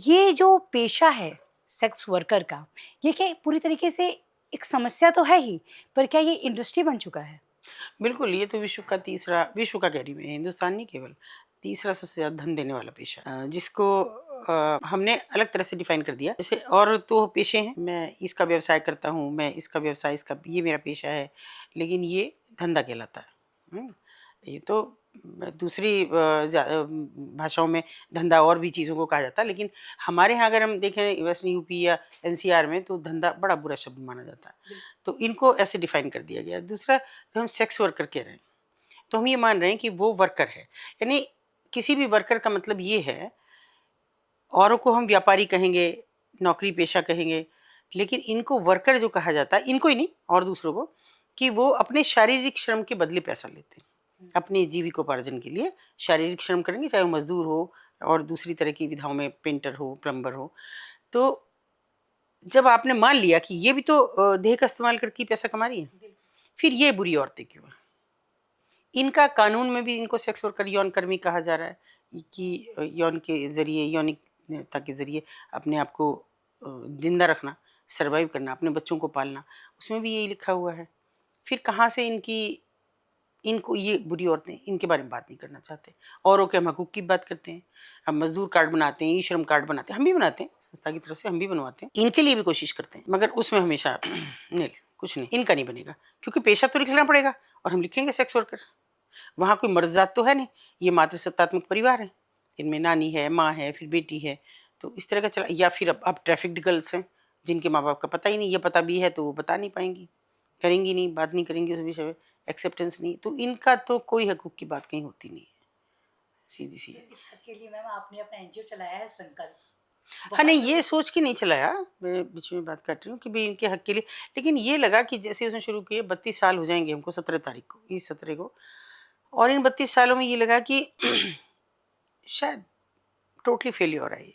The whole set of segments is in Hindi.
ये जो पेशा है सेक्स वर्कर का, ये क्या पूरी तरीके से एक समस्या तो है ही, पर क्या ये इंडस्ट्री बन चुका है? बिल्कुल, ये तो विश्व का कह रही मैं, हिंदुस्तान नहीं केवल, तीसरा सबसे ज़्यादा धन देने वाला पेशा जिसको हमने अलग तरह से डिफ़ाइन कर दिया। जैसे और तो पेशे हैं, मैं इसका व्यवसाय करता हूँ, मैं इसका व्यवसाय इसका ये मेरा पेशा है, लेकिन ये धंधा कहलाता है। ये तो दूसरी भाषाओं में धंधा और भी चीज़ों को कहा जाता है, लेकिन हमारे यहाँ अगर हम देखें वेस्टर्न यूपी या एनसीआर में तो धंधा बड़ा बुरा शब्द माना जाता है। तो इनको ऐसे डिफ़ाइन कर दिया गया। दूसरा, जब हम सेक्स वर्कर कह रहे हैं, तो हम ये मान रहे हैं कि वो वर्कर है। यानी किसी भी वर्कर का मतलब ये है, औरों को हम व्यापारी कहेंगे, नौकरी पेशा कहेंगे, लेकिन इनको वर्कर जो कहा जाता है, इनको ही नहीं और दूसरों को, कि वो अपने शारीरिक श्रम के बदले पैसा लेते हैं। अपनी जीविकोपार्जन के लिए शारीरिक श्रम करेंगे, चाहे वो मजदूर हो और दूसरी तरह की विधाओं में पेंटर हो, प्लम्बर हो। तो जब आपने मान लिया कि ये भी तो देह का इस्तेमाल करके पैसा कमा रही है, फिर ये बुरी औरतें क्यों हैं? इनका कानून में भी इनको सेक्स वर्कर यौन कर्मी कहा जा रहा है कि यौन के ज़रिए, यौनिकता के ज़रिए अपने आप को ज़िंदा रखना, सर्वाइव करना, अपने बच्चों को पालना, उसमें भी यही लिखा हुआ है। फिर कहाँ से इनको ये बुरी औरतें इनके बारे में बात नहीं करना चाहते। औरों के हम हकूक़ की बात करते हैं। हम मज़दूर कार्ड बनाते हैं, ई-श्रम कार्ड बनाते हैं, हम भी बनाते हैं, संस्था की तरफ से हम भी बनवाते हैं। इनके लिए भी कोशिश करते हैं, मगर उसमें हमेशा निल, कुछ नहीं, इनका नहीं बनेगा, क्योंकि पेशा तो लिखना पड़ेगा और हम लिखेंगे सेक्स वर्कर। वहाँ कोई मर्द जात तो है नहीं, ये मातृसत्तात्मक परिवार है। इनमें नानी है, माँ है, फिर बेटी है, तो इस तरह का चला। या फिर अब ट्रैफिक्ड गर्ल्स हैं, जिनके माँ-बाप का पता ही नहीं, ये पता भी है तो वो बता नहीं पाएँगी, करेंगी नहीं, बात नहीं करेंगी उस विषय में, एक्सेप्टेंस नहीं, तो इनका तो कोई हकूक़ की बात कहीं होती नहीं है, सीधी-सी है। इस हक के लिए मैम आपने अपना एनजीओ चलाया है संकल्प। हाँ, नहीं बहुत ये लोगों सोच के नहीं चलाया, मैं बीच में बात काट रही हूँ कि भई इनके हक के लिए, लेकिन ये लगा कि जैसे उसने शुरू किए 32 साल हो जाएँगे हमको 17 तारीख को, इस 17 को, और इन 32 सालों में ये लगा कि शायद टोटली फेल्योर है ये।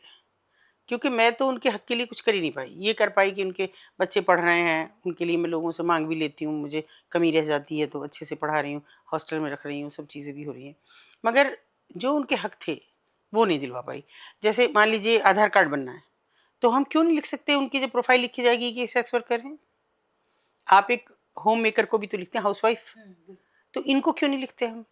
क्योंकि मैं तो उनके हक के लिए कुछ कर ही नहीं पाई। ये कर पाई कि उनके बच्चे पढ़ रहे हैं, उनके लिए मैं लोगों से माँग भी लेती हूँ, मुझे कमी रह जाती है तो अच्छे से पढ़ा रही हूँ, हॉस्टल में रख रही हूँ, सब चीज़ें भी हो रही हैं। मगर जो उनके हक थे, वो नहीं दिलवा पाई। जैसे मान लीजिए आधार कार्ड बनना है, तो हम क्यों नहीं लिख सकते उनकी जो प्रोफ़ाइल लिखी जाएगी कि ये सेक्स वर्कर हैं? आप एक होम मेकर को भी तो लिखते हैं, हाउसवाइफ़, तो इनको क्यों नहीं लिखते हम?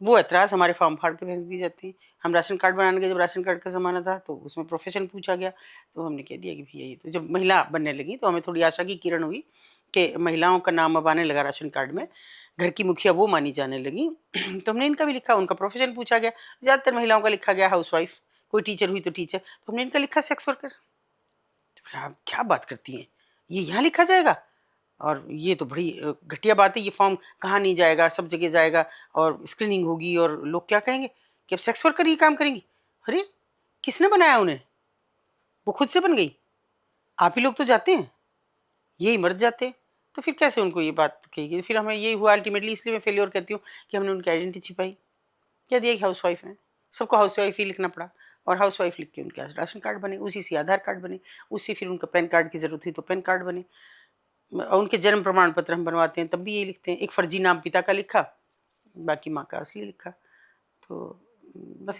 वो ऐतराज़ हमारे फॉर्म फाड़ के भेज दी जाती है। हम राशन कार्ड बनाने गए, जब राशन कार्ड का ज़माना था तो उसमें प्रोफ़ेशन पूछा गया, तो हमने कह दिया कि भैया ये तो, जब महिला बनने लगी तो हमें थोड़ी आशा की किरण हुई कि महिलाओं का नाम अब आने लगा राशन कार्ड में, घर की मुखिया वो मानी जाने लगी। तो हमने इनका भी लिखा, उनका प्रोफ़ेशन पूछा गया, ज़्यादातर महिलाओं का लिखा गया हाउसवाइफ़, कोई टीचर हुई तो टीचर, तो हमने इनका लिखा सेक्स वर्कर। आप क्या बात करती हैं? ये यहाँ लिखा जाएगा? और ये तो बड़ी घटिया बात है, ये फॉर्म कहाँ नहीं जाएगा, सब जगह जाएगा और स्क्रीनिंग होगी और लोग क्या कहेंगे कि अब सेक्स वर्कर ये काम करेंगी। अरे! किसने बनाया उन्हें? वो खुद से बन गई। आप ही लोग तो जाते हैं, यही मर्द जाते हैं। तो फिर कैसे उनको ये बात कही गई? फिर हमें यही हुआ अल्टीमेटली, इसलिए मैं फेल्योर कहती हूँ कि हमने उनकी आइडेंटिटी छिपाई। कह दिया कि हाउसवाइफ हैं, सबको हाउसवाइफ ही लिखना पड़ा और हाउसवाइफ लिख के उनके राशन कार्ड बने, उसी से आधार कार्ड बने, उससे फिर उनका पैन कार्ड की ज़रूरत हुई तो पैन कार्ड बने। उनके जन्म प्रमाण पत्र हम बनवाते हैं तब भी यही लिखते हैं, एक फर्जी नाम पिता का लिखा, बाकी माँ का असली लिखा। तो बस